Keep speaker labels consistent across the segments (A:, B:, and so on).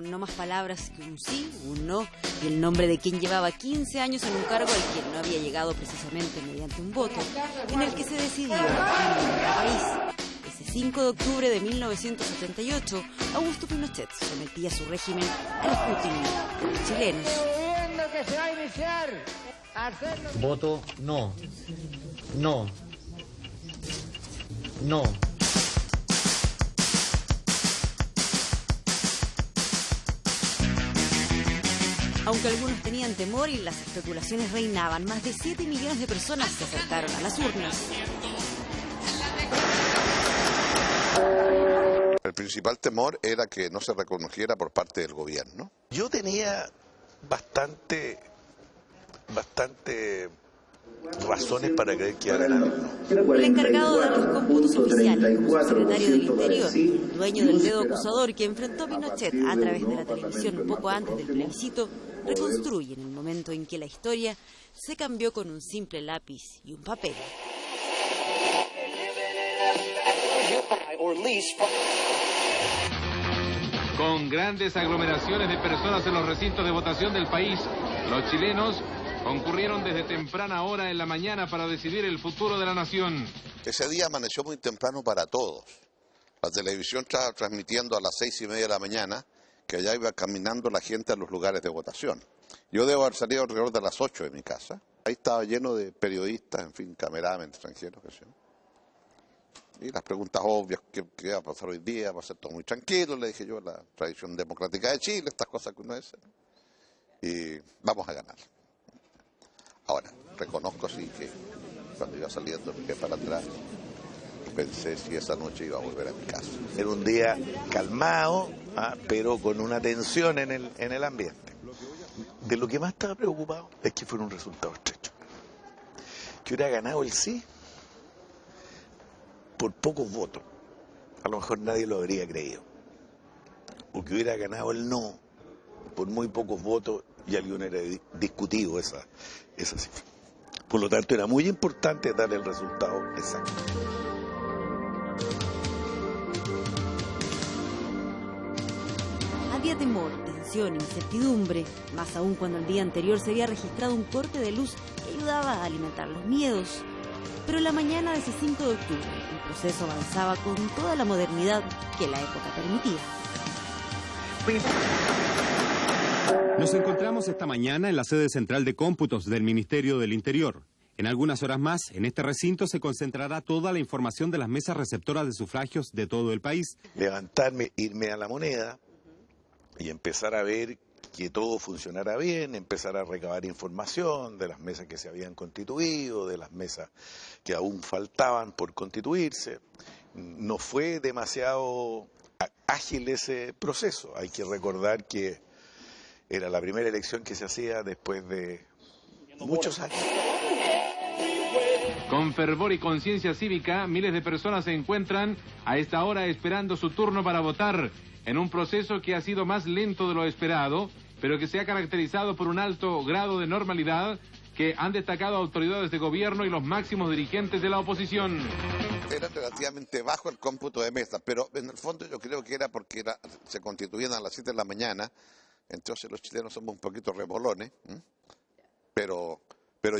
A: con no más palabras que un sí, un no y el nombre de quien llevaba 15 años en un cargo al que no había llegado precisamente mediante un voto, en el que se decidió el país. Ese 5 de octubre de 1978, Augusto Pinochet sometía a su régimen al escrutinio de los chilenos.
B: Voto no. No. No.
A: Aunque algunos tenían temor y las especulaciones reinaban, más de 7 millones de personas se acercaron a las urnas.
C: El principal temor era que no se reconociera por parte del gobierno.
D: Yo tenía bastante razones para creer que iba a ganar.
A: El encargado de los cómputos oficiales, el secretario del Interior, dueño del dedo acusador que enfrentó a Pinochet a través de la televisión poco antes del plebiscito, reconstruyen el momento en que la historia se cambió con un simple lápiz y un papel.
E: Con grandes aglomeraciones de personas en los recintos de votación del país, los chilenos concurrieron desde temprana hora en la mañana para decidir el futuro de la nación.
C: Ese día amaneció muy temprano para todos. La televisión estaba transmitiendo a las 6:30 de la mañana que allá iba caminando la gente a los lugares de votación. Yo debo haber salido alrededor de las 8 de mi casa. Ahí estaba lleno de periodistas, en fin, cameramen extranjeros, que sé. Y las preguntas obvias, ¿qué va a pasar hoy día? Va a ser todo muy tranquilo, le dije yo, la tradición democrática de Chile, estas cosas que uno dice. Y vamos a ganar. Ahora, reconozco sí que cuando iba saliendo me quedé para atrás y pensé si esa noche iba a volver a mi casa.
D: Era un día calmado, pero con una tensión en el ambiente. De lo que más estaba preocupado es que fuera un resultado estrecho. Que hubiera ganado el sí por pocos votos. A lo mejor nadie lo habría creído. O que hubiera ganado el no por muy pocos votos y alguien hubiera discutido esa cifra. Por lo tanto, era muy importante dar el resultado exacto.
A: Había temor, tensión, incertidumbre, más aún cuando el día anterior se había registrado un corte de luz que ayudaba a alimentar los miedos. Pero la mañana de ese 5 de octubre, el proceso avanzaba con toda la modernidad que la época permitía.
F: Nos encontramos esta mañana en la sede central de cómputos del Ministerio del Interior. En algunas horas más, en este recinto se concentrará toda la información de las mesas receptoras de sufragios de todo el país.
D: Levantarme, irme a la Moneda y empezar a ver que todo funcionara bien, empezar a recabar información de las mesas que se habían constituido, de las mesas que aún faltaban por constituirse. No fue demasiado ágil ese proceso. Hay que recordar que era la primera elección que se hacía después de muchos años.
E: Con fervor y conciencia cívica, miles de personas se encuentran a esta hora esperando su turno para votar en un proceso que ha sido más lento de lo esperado, pero que se ha caracterizado por un alto grado de normalidad que han destacado autoridades de gobierno y los máximos dirigentes de la oposición.
C: Era relativamente bajo el cómputo de mesas, pero en el fondo yo creo que era porque se constituían a las 7 de la mañana, entonces los chilenos somos un poquito remolones, pero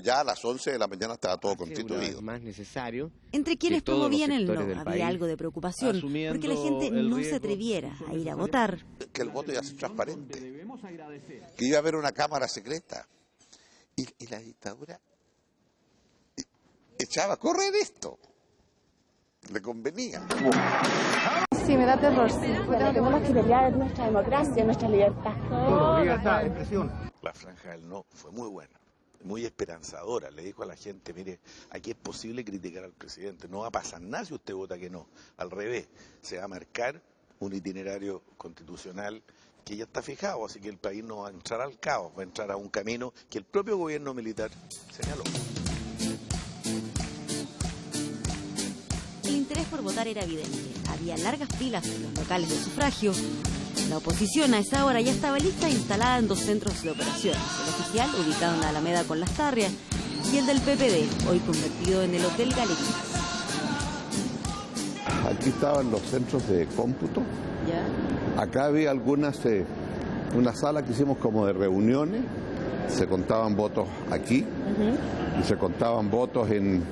C: ya a las 11 de la mañana estaba todo constituido.
G: Más necesario.
A: Entre quienes promovían el no, había
G: país,
A: algo de preocupación, porque la gente no se atreviera a ir a votar.
C: Que el voto iba a ser transparente, que iba a haber una cámara secreta. Y la dictadura echaba a correr esto. Le convenía.
H: Sí, me da terror, sí. Pero tenemos que pelear nuestra democracia, nuestra libertad.
B: Libertad, expresión.
D: La franja del no fue muy buena, muy esperanzadora. Le dijo a la gente, mire, aquí es posible criticar al presidente. No va a pasar nada si usted vota que no. Al revés, se va a marcar un itinerario constitucional que ya está fijado, así que el país no va a entrar al caos, va a entrar a un camino que el propio gobierno militar señaló.
A: El interés por votar era evidente. Había largas filas en los locales de sufragio. La oposición a esa hora ya estaba lista e instalada en 2 centros de operaciones. El oficial, ubicado en la Alameda con Las Tarrias, y el del PPD, hoy convertido en el Hotel Galerías.
I: Aquí estaban los centros de cómputo.
A: ¿Ya?
I: Acá había algunas
C: una sala que hicimos como de reuniones, se contaban votos aquí y se contaban votos en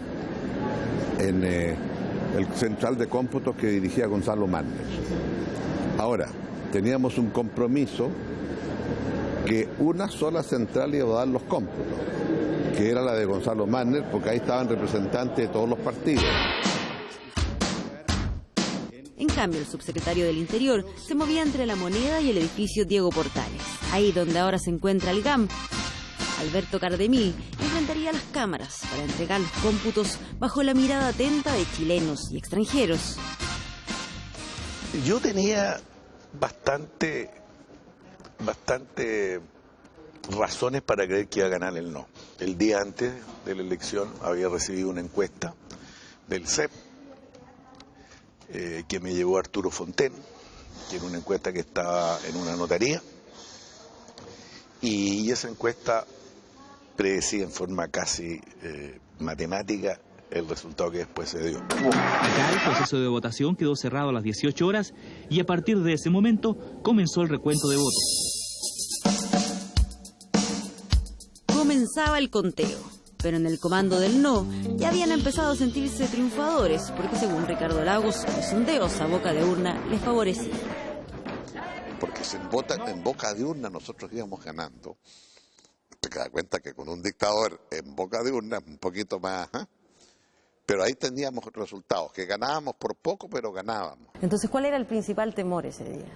C: el central de cómputos que dirigía Gonzalo Manner. Ahora, teníamos un compromiso que una sola central iba a dar los cómputos, que era la de Gonzalo Manner, porque ahí estaban representantes de todos los partidos.
A: En cambio, el subsecretario del Interior se movía entre La Moneda y el edificio Diego Portales. Ahí donde ahora se encuentra el GAM, Alberto Cardemil enfrentaría las cámaras para entregar los cómputos bajo la mirada atenta de chilenos y extranjeros.
D: Yo tenía bastante razones para creer que iba a ganar el no. El día antes de la elección había recibido una encuesta del CEP que me llevó Arturo Fonten, que era una encuesta que estaba en una notaría, y esa encuesta predecía en forma casi matemática el resultado que después se dio.
G: Acá el proceso de votación quedó cerrado a las 18 horas y a partir de ese momento comenzó el recuento de votos.
A: Comenzaba el conteo, pero en el comando del no ya habían empezado a sentirse triunfadores, porque según Ricardo Lagos, los sondeos a boca de urna les favorecían.
C: Porque si en boca de urna nosotros íbamos ganando, te das cuenta que con un dictador en boca de urna un poquito más, pero ahí teníamos resultados, que ganábamos por poco, pero ganábamos.
A: Entonces, ¿cuál era el principal temor ese día?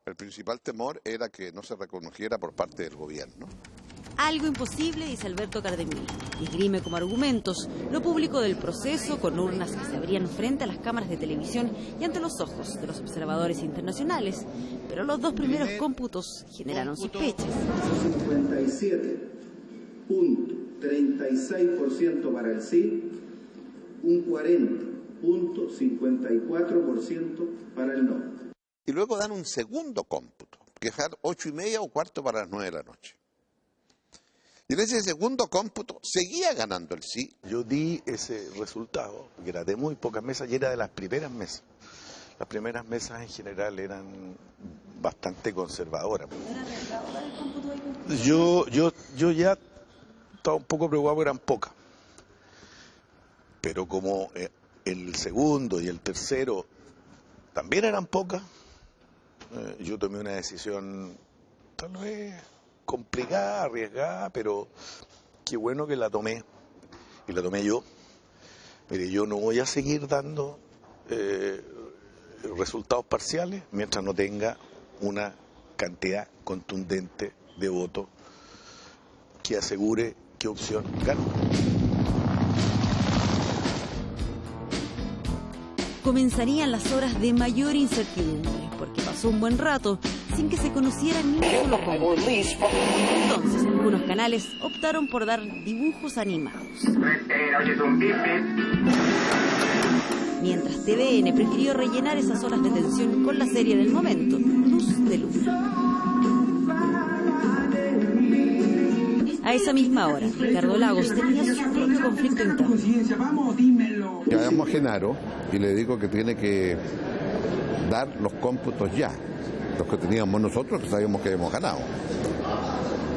C: El principal temor era que no se reconociera por parte del gobierno.
A: Algo imposible, dice Alberto Cardemil, y esgrime como argumentos lo público del proceso con urnas que se abrían frente a las cámaras de televisión y ante los ojos de los observadores internacionales, pero los dos primeros cómputos generaron sospechas.
I: 57.36% para el sí, un 40.54% para el no.
C: Y luego dan un segundo cómputo, que es 8:30 o cuarto para las 9 de la noche. Y en ese segundo cómputo seguía ganando el sí.
D: Yo di ese resultado, que era de muy pocas mesas y era de las primeras mesas. Las primeras mesas en general eran bastante conservadoras. Yo ya estaba un poco preocupado porque eran pocas. Pero como el segundo y el tercero también eran pocas, yo tomé una decisión tal vez complicada, arriesgada, pero qué bueno que la tomé, y la tomé yo. Mire, yo no voy a seguir dando resultados parciales mientras no tenga una cantidad contundente de votos que asegure qué opción gana.
A: Comenzarían las horas de mayor incertidumbre, porque pasó un buen rato sin que se conociera ni un solo cómputo. Entonces, algunos canales optaron por dar dibujos animados. Mientras TVN prefirió rellenar esas horas de tensión con la serie del momento, Luz de Luna. A esa misma hora, Ricardo Lagos tenía su propio conflicto interno.
C: Llamamos a Genaro y le digo que tiene que dar los cómputos ya, los que teníamos nosotros, que sabíamos que habíamos ganado.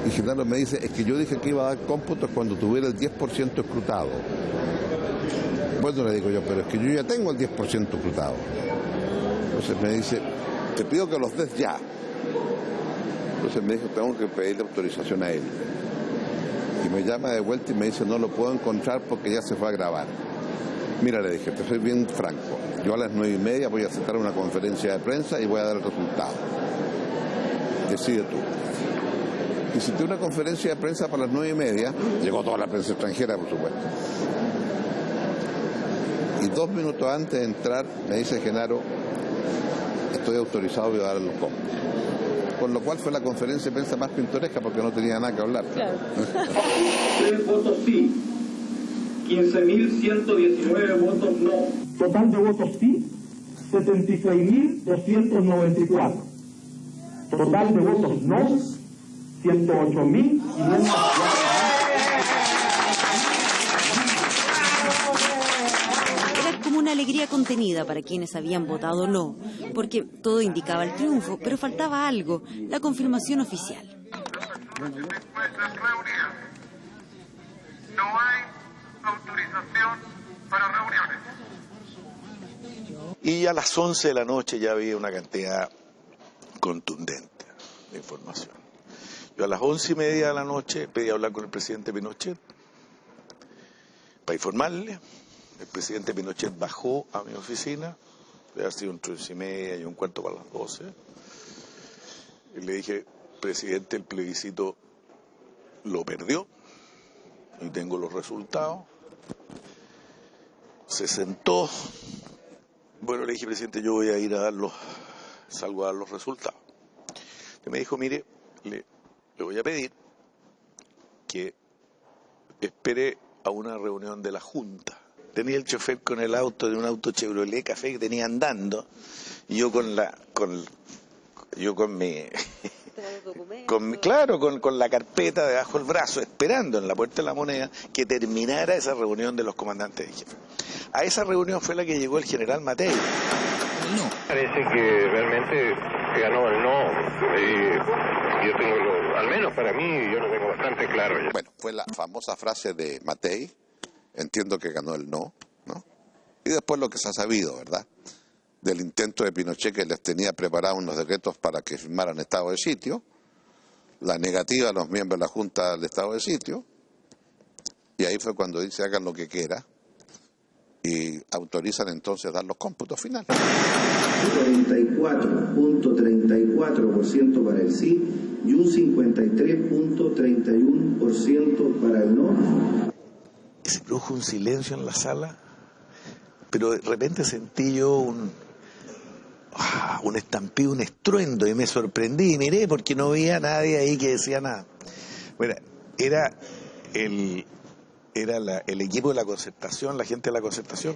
C: Y Genaro me dice, es que yo dije que iba a dar cómputos cuando tuviera el 10% escrutado. Bueno, le digo yo, pero es que yo ya tengo el 10% escrutado. Entonces me dice, te pido que los des ya. Entonces me dijo, tengo que pedirle autorización a él. Y me llama de vuelta y me dice, no lo puedo encontrar porque ya se fue a grabar. Mira, le dije, te soy bien franco, yo a las 9:30 voy a citar una conferencia de prensa y voy a dar el resultado. Decide tú. Y cité una conferencia de prensa para las 9:30, llegó toda la prensa extranjera, por supuesto. Y 2 minutos antes de entrar, me dice Genaro, estoy autorizado, voy a dar los cómputos. Con lo cual fue la conferencia de prensa más pintoresca porque no tenía nada que hablar.
A: Claro.
I: 3 votos sí, 15.119 votos no.
J: Total de votos sí, 76.294. Total de votos no, 108.504.
A: Era como una alegría contenida para quienes habían votado no, porque todo indicaba el triunfo, pero faltaba algo, la confirmación oficial.
K: No hay autorización para reuniones.
D: Y a las 11 de la noche ya había una cantidad contundente de información. Yo a las 11:30 de la noche pedí hablar con el presidente Pinochet para informarle. El presidente Pinochet bajó a mi oficina, debe haber sido entre 11:30 y 11:15 para las 12. Y le dije, presidente, el plebiscito lo perdió y tengo los resultados. Se sentó. Bueno, le dije, presidente, yo voy a ir a salgo a dar los resultados. Y me dijo, mire, le voy a pedir que espere a una reunión de la Junta. Tenía el chofer con el auto, de un auto Chevrolet Café que tenía andando, y yo con la carpeta debajo del brazo, esperando en la Puerta de la Moneda que terminara esa reunión de los comandantes de jefe. A esa reunión fue la que llegó el general Matei.
K: No. Parece que realmente ganó el no. Yo tengo, al menos para mí, yo lo tengo bastante claro ya.
C: Bueno, fue la famosa frase de Matei, entiendo que ganó el no, ¿no? Y después lo que se ha sabido, ¿verdad? Del intento de Pinochet, que les tenía preparados unos decretos para que firmaran estado de sitio, la negativa a los miembros de la Junta del estado de sitio, y ahí fue cuando dice hagan lo que quiera, y autorizan entonces dar los cómputos finales.
I: 44.34% para el sí y un 53.31% para el no.
D: Se produjo un silencio en la sala, pero de repente sentí yo un estampido, un estruendo, y me sorprendí y miré porque no veía a nadie ahí que decía nada. Bueno, era el equipo de la concertación, la gente de la concertación,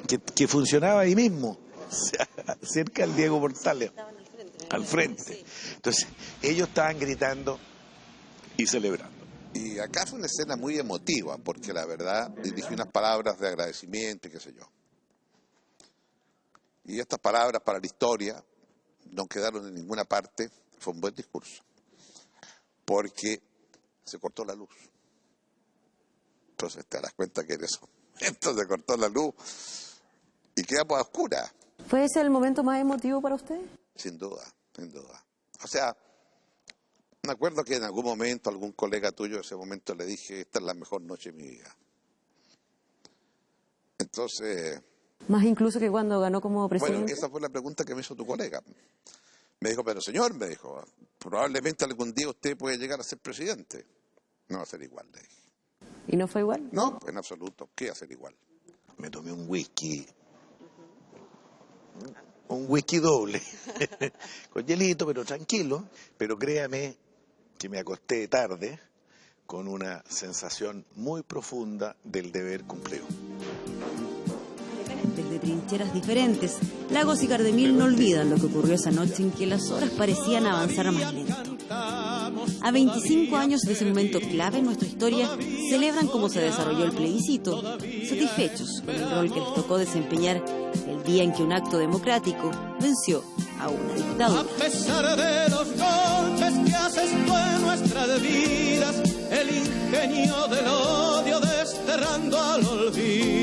D: que funcionaba ahí mismo, o sea, cerca del Diego Portales, al frente. Entonces, ellos estaban gritando y celebrando.
C: Y acá fue una escena muy emotiva, porque la verdad dirigí unas palabras de agradecimiento y qué sé yo. Y estas palabras para la historia no quedaron en ninguna parte, fue un buen discurso, porque se cortó la luz. Entonces te das cuenta que en ese momento se cortó la luz y quedamos a oscuras.
A: ¿Fue ese el momento más emotivo para usted?
C: Sin duda, sin duda. O sea, me acuerdo que en algún momento algún colega tuyo en ese momento le dije, esta es la mejor noche de mi vida. Entonces...
A: Más incluso que cuando ganó como presidente.
C: Bueno, esa fue la pregunta que me hizo tu colega. Me dijo, pero señor, me dijo, probablemente algún día usted puede llegar a ser presidente. No va a ser igual, le dije.
A: ¿Y no fue igual?
C: No, en absoluto. ¿Qué va a ser igual?
D: Me tomé un whisky doble, con hielito, pero tranquilo. Pero créame que me acosté tarde con una sensación muy profunda del deber cumplido.
A: De trincheras diferentes, Lagos y Cardemil no olvidan lo que ocurrió esa noche en que las horas parecían avanzar más lento. A 25 años de ese momento clave en nuestra historia, celebran cómo se desarrolló el plebiscito, satisfechos con el rol que les tocó desempeñar el día en que un acto democrático venció a una dictadura.
L: A pesar de los golpes que asestó en nuestras vidas, el ingenio del odio desterrando al olvido.